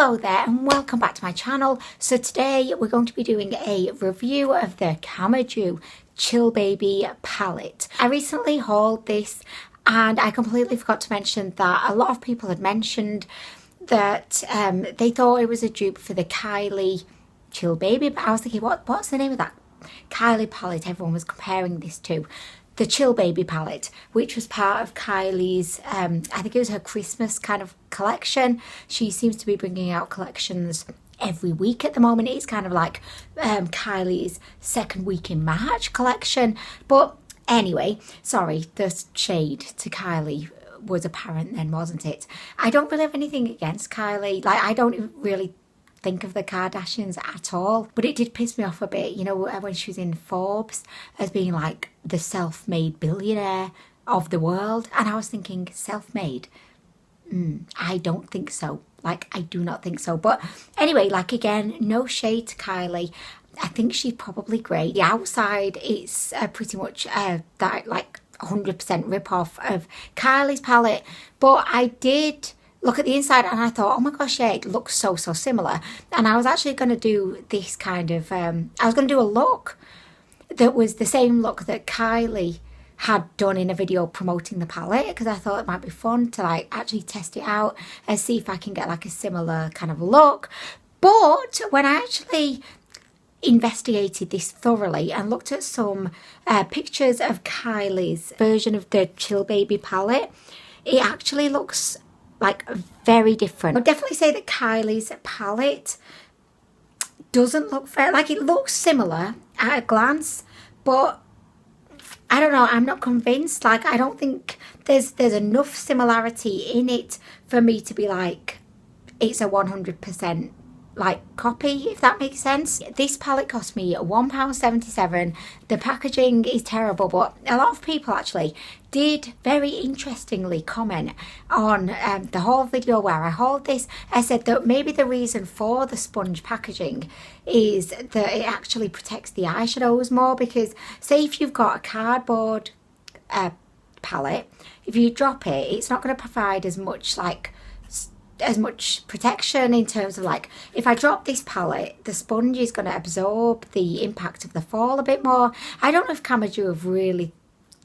Hello there and welcome back to my channel. So today we're going to be doing a review of the CMaduu Chill Baby palette. I recently hauled this and I completely forgot to mention that a lot of people had mentioned that they thought it was a dupe for the Kylie Chill Baby, but I was thinking what's the name of that Kylie palette everyone was comparing this to? The Chill Baby palette, which was part of Kylie's, I think it was her Christmas kind of collection. She seems to be bringing out collections every week at the moment. It's kind of like Kylie's second week in March collection. But anyway, sorry, the shade to Kylie was apparent then, wasn't it? I don't really have anything against Kylie. Like, I don't really think of the Kardashians at all, but it did piss me off a bit, you know, when she was in Forbes as being like the self-made billionaire of the world, and I was thinking, self-made? I don't think so. Like, I do not think so. But anyway, like, again, no shade to Kylie. I think she's probably great. The outside, it's pretty much that like 100% rip-off of Kylie's palette, but I did look at the inside and I thought, oh my gosh, yeah, it looks so similar. And I was actually going to do this kind of, I was going to do a look that was the same look that Kylie had done in a video promoting the palette, because I thought it might be fun to like actually test it out and see if I can get like a similar kind of look. But when I actually investigated this thoroughly and looked at some pictures of Kylie's version of the Chill Baby palette, it actually looks like very different. I'd definitely say that Kylie's palette doesn't look very, like, it looks similar at a glance, but I don't know, I'm not convinced. Like, I don't think there's enough similarity in it for me to be like it's a 100% like copy, if that makes sense. This palette cost me £1.77. The packaging is terrible, but a lot of people actually did very interestingly comment on the whole video where I hauled this. I said that maybe the reason for the sponge packaging is that it actually protects the eyeshadows more, because say if you've got a cardboard palette, if you drop it, it's not going to provide as much protection in terms of, like, if I drop this palette, the sponge is going to absorb the impact of the fall a bit more. I don't know if CMaduu have really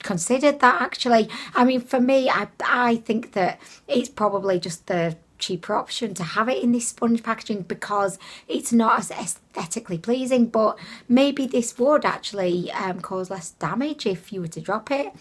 considered that, actually. I mean, for me, I think that it's probably just the cheaper option to have it in this sponge packaging because it's not as aesthetically pleasing, but maybe this would actually cause less damage if you were to drop it.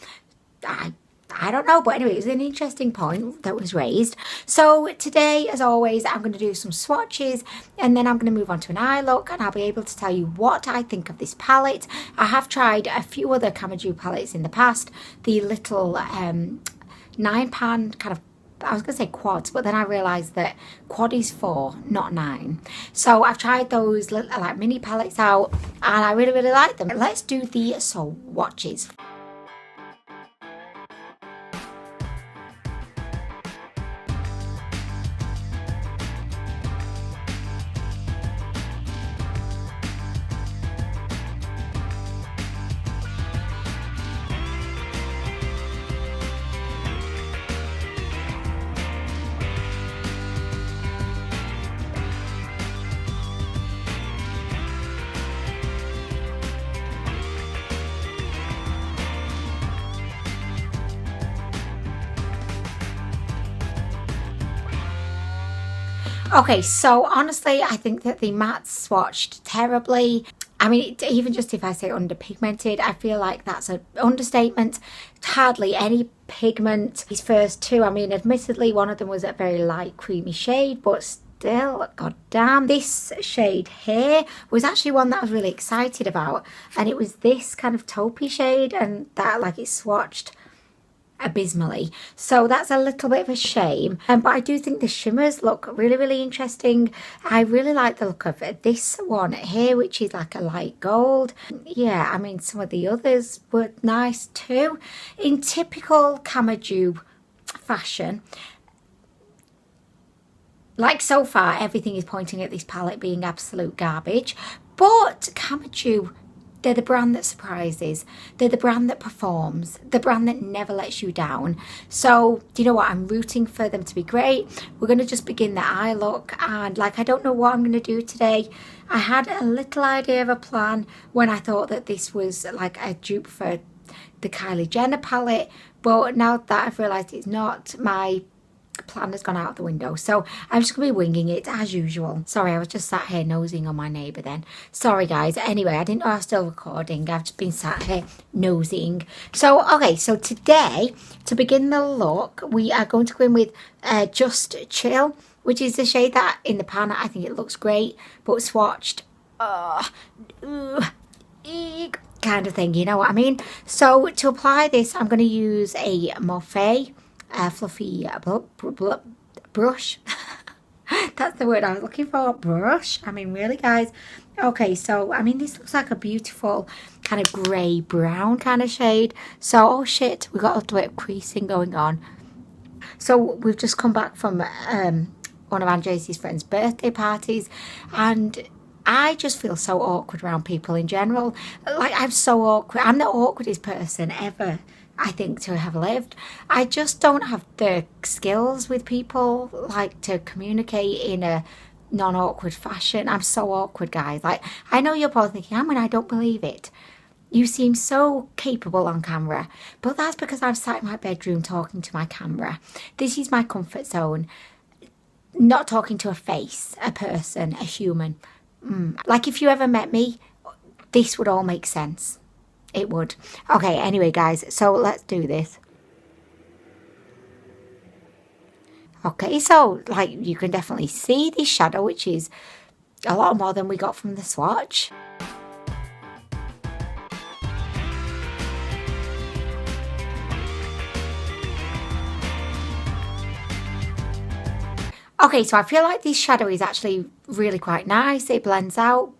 I don't know, but anyway, it was an interesting point that was raised. So today, as always, I'm going to do some swatches and then I'm going to move on to an eye look, and I'll be able to tell you what I think of this palette. I have tried a few other CMaduu palettes in the past. The little 9-pan kind of, I was going to say quads, but then I realised that quad is 4, not 9. So I've tried those little, like, mini palettes out and I really, really like them. Let's do the swatches. Okay, so honestly, I think that the mattes swatched terribly. I mean, even just if I say underpigmented, I feel like that's an understatement. Hardly any pigment. These first two, I mean, admittedly, one of them was a very light creamy shade, but still, god damn. This shade here was actually one that I was really excited about, and it was this kind of taupey shade, and that, like, it swatched abysmally, so that's a little bit of a shame. But I do think the shimmers look really, really interesting. I really like the look of this one here, which is like a light gold. Yeah, I mean, some of the others were nice too. In typical CMaduu fashion, like, so far everything is pointing at this palette being absolute garbage, but CMaduu, They're the brand that surprises. They're the brand that performs. The brand that never lets you down. So, do you know what? I'm rooting for them to be great. We're going to just begin the eye look. And like, I don't know what I'm going to do today. I had a little idea of a plan when I thought that this was like a dupe for the Kylie Jenner palette. But now that I've realised it's not, my plan has gone out the window, so I'm just gonna be winging it as usual. Sorry, I was just sat here nosing on my neighbour then. Sorry guys. Anyway, I didn't know I was still recording. I've just been sat here nosing. So okay, so today to begin the look we are going to go in with Just Chill, which is the shade that in the pan I think it looks great, but swatched kind of thing, you know what I mean? So to apply this I'm going to use a Morphe fluffy brush. That's the word I was looking for, brush. I mean, really guys. Okay, so I mean this looks like a beautiful kind of grey brown kind of shade. So oh shit, we got a little bit of creasing going on. So we've just come back from one of Andres' friends' birthday parties, and I just feel so awkward around people in general. Like, I'm so awkward. I'm the awkwardest person ever, I think, to have lived. I just don't have the skills with people, like, to communicate in a non-awkward fashion. I'm so awkward, guys. Like, I know you're both thinking, Anwen, I don't believe it. You seem so capable on camera. But that's because I'm sat in my bedroom talking to my camera. This is my comfort zone. Not talking to a face, a person, a human. Like, if you ever met me, this would all make sense. It would. Okay, anyway, guys, so let's do this. Okay, so, like, you can definitely see this shadow, which is a lot more than we got from the swatch. Okay, so I feel like this shadow is actually really quite nice. It blends out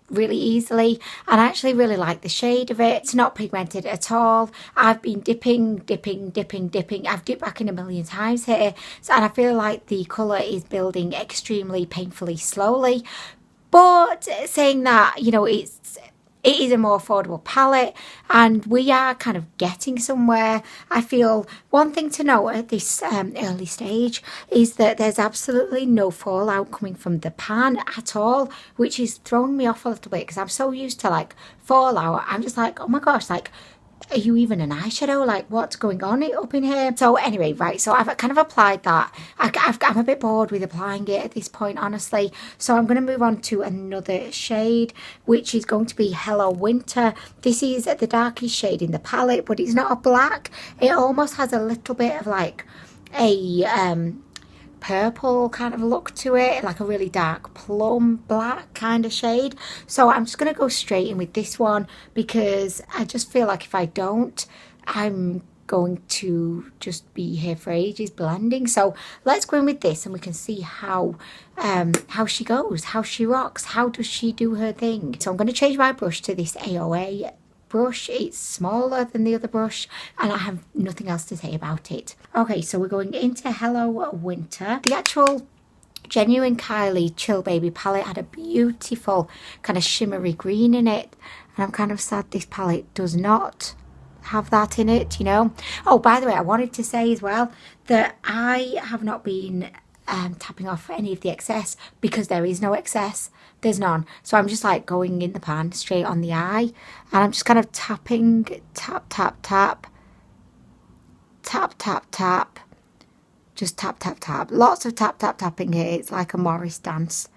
really easily, and I actually really like the shade of it. It's not pigmented at all. I've been dipping. I've dipped back in a million times here, and I feel like the colour is building extremely painfully slowly. But saying that, you know, it is a more affordable palette, and we are kind of getting somewhere. I feel one thing to note at this early stage is that there's absolutely no fallout coming from the pan at all, which is throwing me off a little bit because I'm so used to like fallout. I'm just like, oh my gosh, like, are you even an eyeshadow? Like, what's going on up in here? So anyway, right, so I've kind of applied that. I'm a bit bored with applying it at this point, honestly. So I'm going to move on to another shade, which is going to be Hello Winter. This is the darkest shade in the palette, but it's not a black. It almost has a little bit of like a purple kind of look to it, like a really dark plum black kind of shade. So I'm just going to go straight in with this one because I just feel like if I don't, I'm going to just be here for ages blending. So let's go in with this and we can see how she goes, how she rocks, how does she do her thing. So I'm going to change my brush to this AOA brush. It's smaller than the other brush and I have nothing else to say about it. Okay, so we're going into Hello Winter. The actual genuine Kylie Chill Baby palette had a beautiful kind of shimmery green in it, and I'm kind of sad this palette does not have that in it, you know. Oh, by the way, I wanted to say as well that I have not been tapping off any of the excess because there is no excess. There's none. So I'm just like going in the pan straight on the eye, and I'm just kind of tapping, tap, tap, tap, tap, tap, tap, just tap, tap, tap. Lots of tap, tap, tapping here. It's like a Morris dance.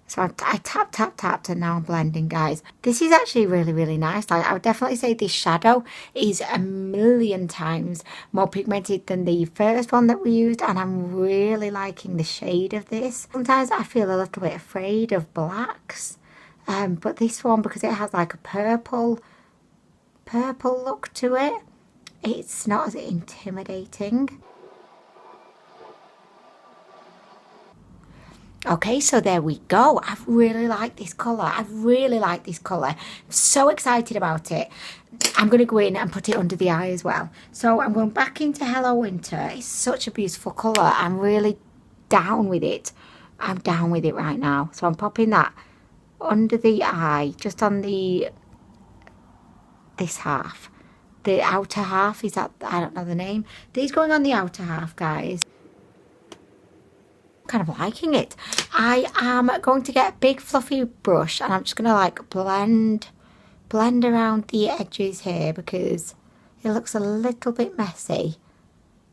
So I tap, tap, tapped, and now I'm blending, guys. This is actually really, really nice. Like, I would definitely say this shadow is a million times more pigmented than the first one that we used, and I'm really liking the shade of this. Sometimes I feel a little bit afraid of blacks, but this one, because it has like a purple look to it, it's not as intimidating. Okay, so there we go. I really like this colour. I really like this colour. I'm so excited about it. I'm going to go in and put it under the eye as well. So I'm going back into Hello Winter. It's such a beautiful colour. I'm really down with it. I'm down with it right now. So I'm popping that under the eye, just on the this half. The outer half, is that, I don't know the name. These going on the outer half, guys. Kind of liking it. I am going to get a big fluffy brush and I'm just going to like blend around the edges here because it looks a little bit messy.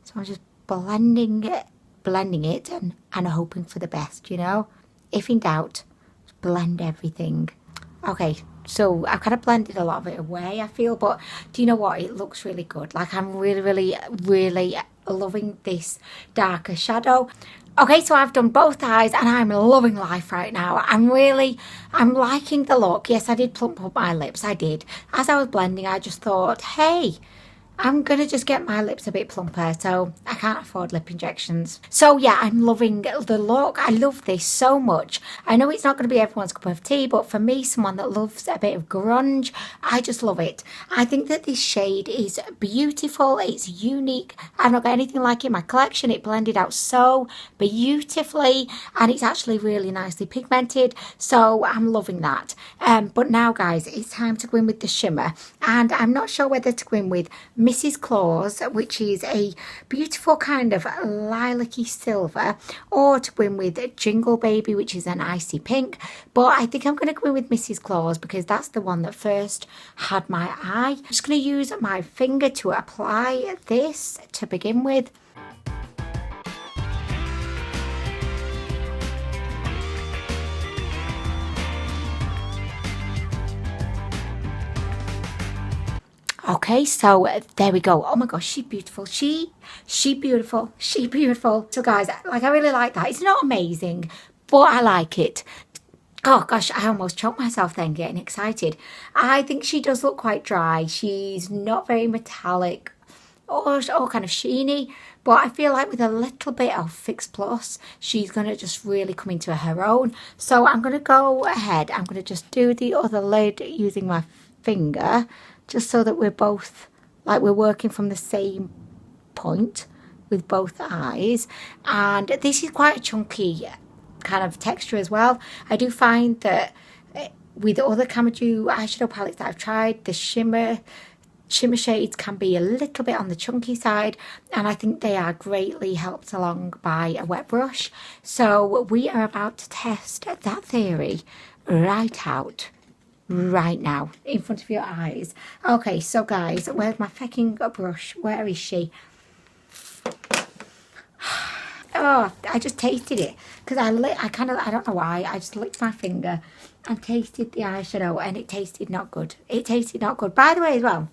So I'm just blending it and hoping for the best, you know. If in doubt, just blend everything. Okay, so I've kind of blended a lot of it away, I feel, but do you know what? It looks really good. Like, I'm really loving this darker shadow. Okay, so I've done both eyes and I'm loving life right now. I'm liking the look. Yes, I did plump up my lips, I did. As I was blending, I just thought, hey, I'm going to just get my lips a bit plumper, so I can't afford lip injections. So yeah, I'm loving the look. I love this so much. I know it's not going to be everyone's cup of tea, but for me, someone that loves a bit of grunge, I just love it. I think that this shade is beautiful. It's unique. I've not got anything like it in my collection. It blended out so beautifully, and it's actually really nicely pigmented, so I'm loving that. But now, guys, it's time to go in with the shimmer, and I'm not sure whether to go in with Mrs. Claus, which is a beautiful kind of lilac-y silver, or to go in with Jingle Baby, which is an icy pink. But I think I'm going to go in with Mrs. Claus because that's the one that first had my eye. I'm just going to use my finger to apply this to begin with. Okay, so there we go. Oh my gosh, she's beautiful. She beautiful. She beautiful. So guys, like, I really like that. It's not amazing, but I like it. Oh gosh, I almost choked myself then getting excited. I think she does look quite dry. She's not very metallic or kind of sheeny, but I feel like with a little bit of Fix Plus, she's going to just really come into her own. So I'm going to go ahead. I'm going to just do the other lid using my finger, just so that we're both, like, we're working from the same point with both eyes. And this is quite a chunky kind of texture as well. I do find that with other CMaduu eyeshadow palettes that I've tried, the shimmer shades can be a little bit on the chunky side, and I think they are greatly helped along by a wet brush. So we are about to test that theory right out. Right now, in front of your eyes. Okay, so guys, where's my fucking brush? Where is she? Oh, I just tasted it because I don't know why, I just licked my finger and tasted the eyeshadow and it tasted not good. It tasted not good. By the way, as well,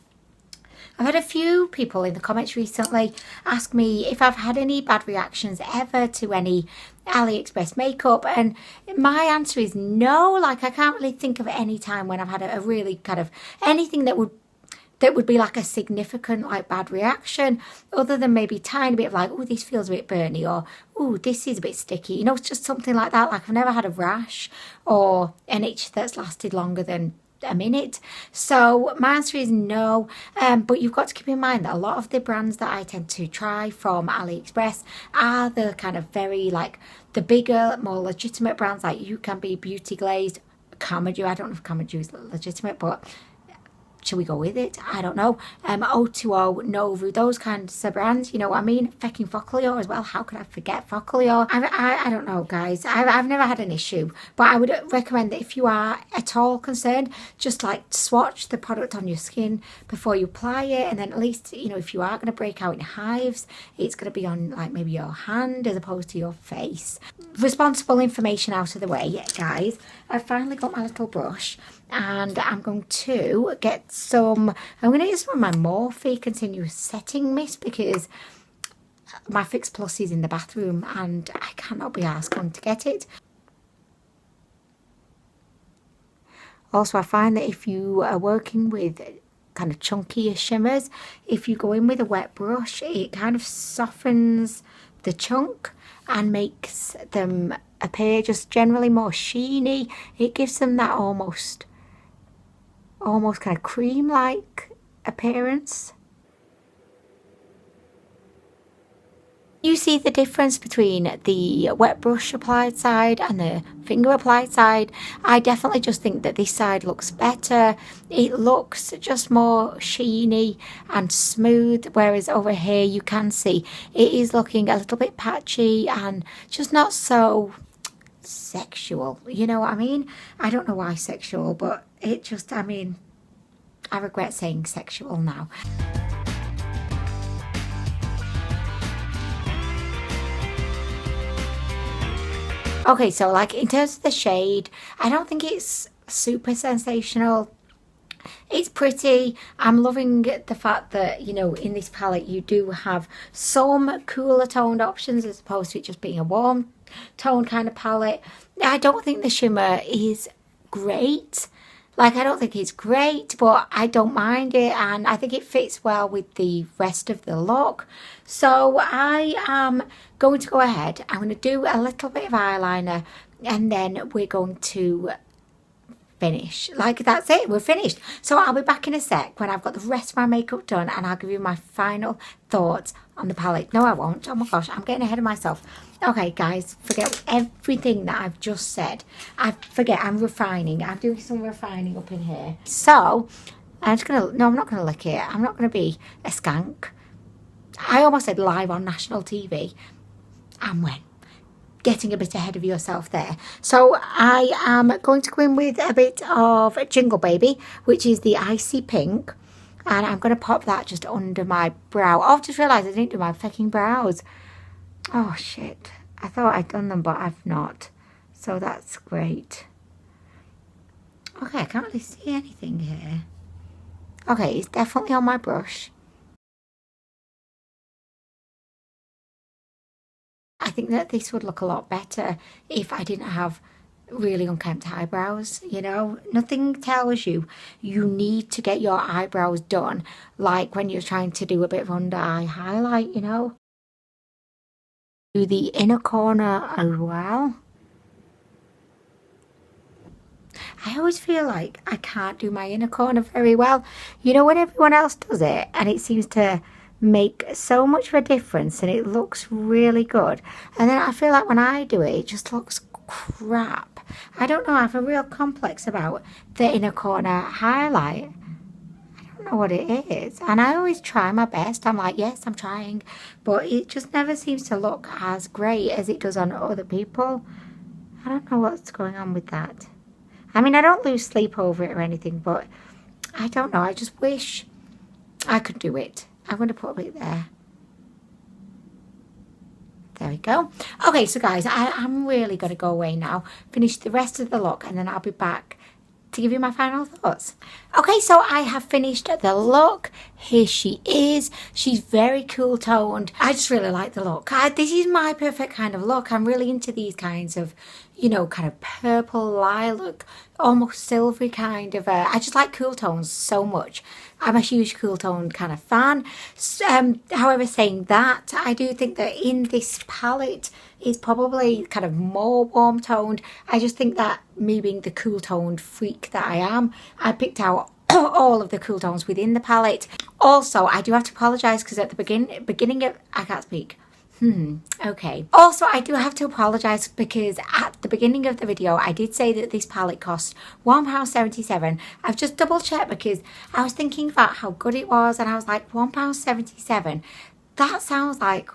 I've had a few people in the comments recently ask me if I've had any bad reactions ever to any AliExpress makeup, and my answer is no. Like, I can't really think of any time when I've had a really kind of anything that would be like a significant like bad reaction, other than maybe tiny bit of like, oh, this feels a bit burny, or oh, this is a bit sticky, you know, it's just something like that. Like, I've never had a rash or an itch that's lasted longer than a minute. So my answer is no, but you've got to keep in mind that a lot of the brands that I tend to try from AliExpress are the kind of very like the bigger, more legitimate brands, like You Can Be, Beauty Glazed, CMaduu. I don't know if CMaduu is legitimate, but should we go with it? I don't know. O2O, Novu, those kinds of brands, you know what I mean? Fecking Focalio as well. How could I forget Focalio? I don't know, guys. I've never had an issue, but I would recommend that if you are at all concerned, just like swatch the product on your skin before you apply it, and then at least, you know, if you are going to break out in hives, it's going to be on like maybe your hand as opposed to your face. Responsible information out of the way, guys. I've finally got my little brush, and I'm going to get some, I'm going to use some of my Morphe Continuous Setting Mist because my Fix Plus is in the bathroom and I cannot be arsed going to get it. Also, I find that if you are working with kind of chunkier shimmers, if you go in with a wet brush, it kind of softens the chunk and makes them appear just generally more sheeny. It gives them that almost kind of cream-like appearance. You see the difference between the wet brush applied side and the finger applied side? I definitely just think that this side looks better. It looks just more sheeny and smooth, whereas over here you can see it is looking a little bit patchy and just not so sexual. You know what I mean? I don't know why sexual, but it just, I mean, I regret saying sexual now. Okay, so like in terms of the shade, I don't think it's super sensational. It's pretty. I'm loving the fact that, you know, in this palette you do have some cooler toned options as opposed to it just being a warm tone kind of palette. I don't think the shimmer is great. Like, I don't think it's great, but I don't mind it, and I think it fits well with the rest of the look. So I am going to go ahead. I'm going to do a little bit of eyeliner, and then we're going to finish. Like, that's it, we're finished. So I'll be back in a sec when I've got the rest of my makeup done, and I'll give you my final thoughts on the palette. No, I won't. Oh my gosh, I'm getting ahead of myself. Okay, guys, forget everything that I've just said. I'm refining. I'm doing some refining up in here. So, I'm not gonna lick it. I'm not gonna be a skank. I almost said live on national TV. Anwen. Getting a bit ahead of yourself there. So I am going to go in with a bit of Jingle Baby, which is the icy pink. And I'm going to pop that just under my brow. Oh, I've just realised I didn't do my fucking brows. Oh, shit. I thought I'd done them, but I've not. So that's great. Okay, I can't really see anything here. Okay, it's definitely on my brush. I think that this would look a lot better if I didn't have really unkempt eyebrows, you know. Nothing tells you you need to get your eyebrows done like when you're trying to do a bit of under eye highlight, you know. Do the inner corner as well. I always feel like I can't do my inner corner very well. You know, when everyone else does it and it seems to make so much of a difference and it looks really good, and then I feel like when I do it, it just looks crap. I don't know, I have a real complex about the inner corner highlight. I don't know what it is, and I always try my best. I'm like, yes, I'm trying, but it just never seems to look as great as it does on other people. I don't know what's going on with that. I mean, I don't lose sleep over it or anything, but I don't know, I just wish I could do it. I'm going to put a bit there. There we go. Okay, so guys, I'm really going to go away now, finish the rest of the look, and then I'll be back to give you my final thoughts. Okay, so I have finished the look. Here she is. She's very cool toned. I just really like the look. This is my perfect kind of look. I'm really into these kinds of, you know, kind of purple lilac, almost silvery kind of, I just like cool tones so much. I'm a huge cool tone kind of fan. However, saying that, I do think that in this palette is probably kind of more warm toned. I just think that me being the cool toned freak that I am, I picked out all of the cool tones within the palette. Also, I do have to apologise because at the beginning of, I can't speak. Okay. Also, I do have to apologise because at the beginning of the video, I did say that this palette cost £1.77. I've just double checked because I was thinking about how good it was, and I was like, £1.77. That sounds like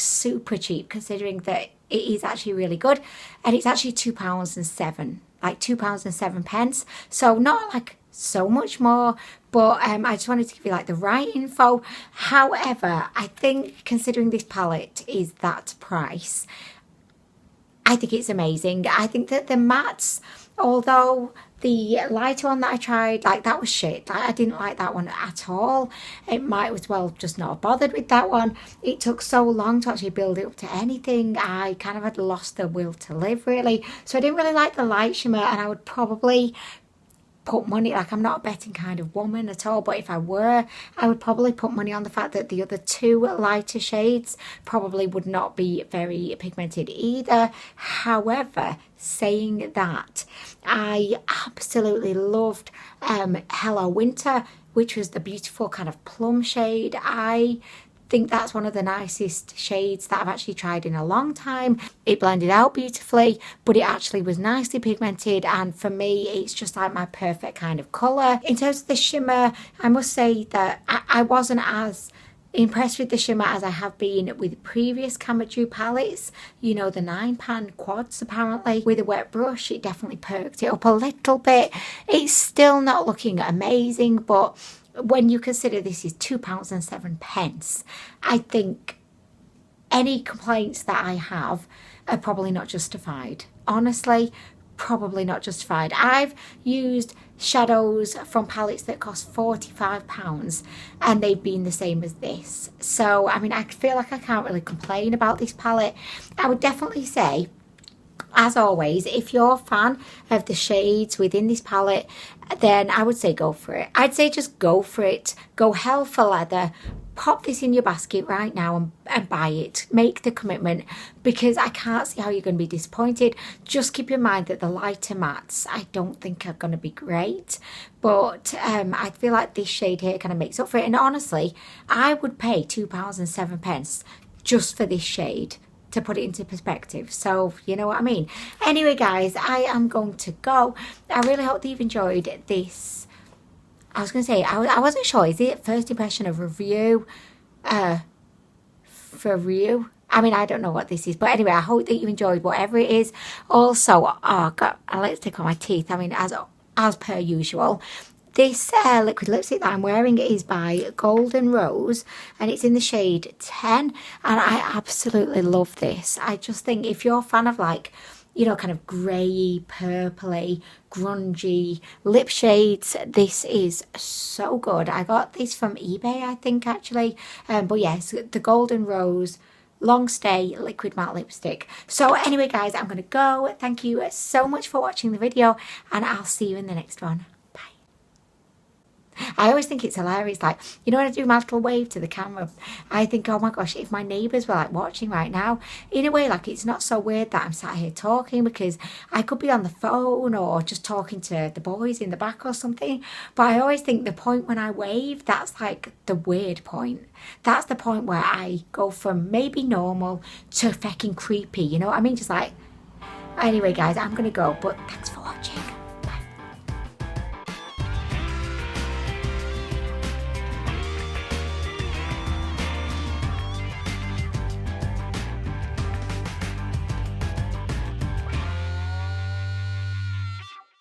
super cheap considering that it is actually really good, and it's actually £2.07, like £2.07. So not like so much more, but I just wanted to give you like the right info. However, I think considering this palette is that price, I think it's amazing. I think that the mattes, although the lighter one that I tried, like, that was shit. I didn't like that one at all. It might as well just not have bothered with that one. It took so long to actually build it up to anything. I kind of had lost the will to live, really. So I didn't really like the light shimmer, and I would probably put money, like, I'm not a betting kind of woman at all, but if I were, I would probably put money on the fact that the other two lighter shades probably would not be very pigmented either. However, saying that, I absolutely loved Hello Winter, which was the beautiful kind of plum shade. I think that's one of the nicest shades that I've actually tried in a long time. It blended out beautifully, but it actually was nicely pigmented, and for me it's just like my perfect kind of colour. In terms of the shimmer, I must say that I wasn't as impressed with the shimmer as I have been with previous CMaduu palettes. You know, the 9-pan quads apparently. With a wet brush it definitely perked it up a little bit. It's still not looking amazing, but when you consider this is £2.07, I think any complaints that I have are probably not justified. Honestly, probably not justified. I've used shadows from palettes that cost £45 and they've been the same as this. So I mean, I feel like I can't really complain about this palette. I would definitely say, as always, if you're a fan of the shades within this palette, then I would say go for it. I'd say just go for it. Go hell for leather. Pop this in your basket right now and buy it. Make the commitment, because I can't see how you're going to be disappointed. Just keep in mind that the lighter mattes I don't think are going to be great, but I feel like this shade here kind of makes up for it. And honestly, I would pay £2.07 just for this shade, to put it into perspective. So you know what I mean. Anyway guys, I am going to go. I really hope that you've enjoyed this. I was going to say, I wasn't sure, is it first impression of review? For review? I mean, I don't know what this is, but anyway, I hope that you enjoyed whatever it is. Also, I like to take on my teeth. I mean, as per usual, this liquid lipstick that I'm wearing is by Golden Rose, and it's in the shade 10, and I absolutely love this. I just think if you're a fan of, like, you know, kind of grey, purpley, grungy lip shades, this is so good. I got this from eBay, I think, actually. But yes, the Golden Rose Long Stay Liquid Matte Lipstick. So anyway, guys, I'm going to go. Thank you so much for watching the video, and I'll see you in the next one. I always think it's hilarious, like, you know, when I do my little wave to the camera, I think, oh my gosh, if my neighbours were like watching right now, in a way, like, it's not so weird that I'm sat here talking, because I could be on the phone or just talking to the boys in the back or something. But I always think the point when I wave, that's like the weird point. That's the point where I go from maybe normal to fucking creepy, you know what I mean? Just like, anyway guys, I'm gonna go, but thanks for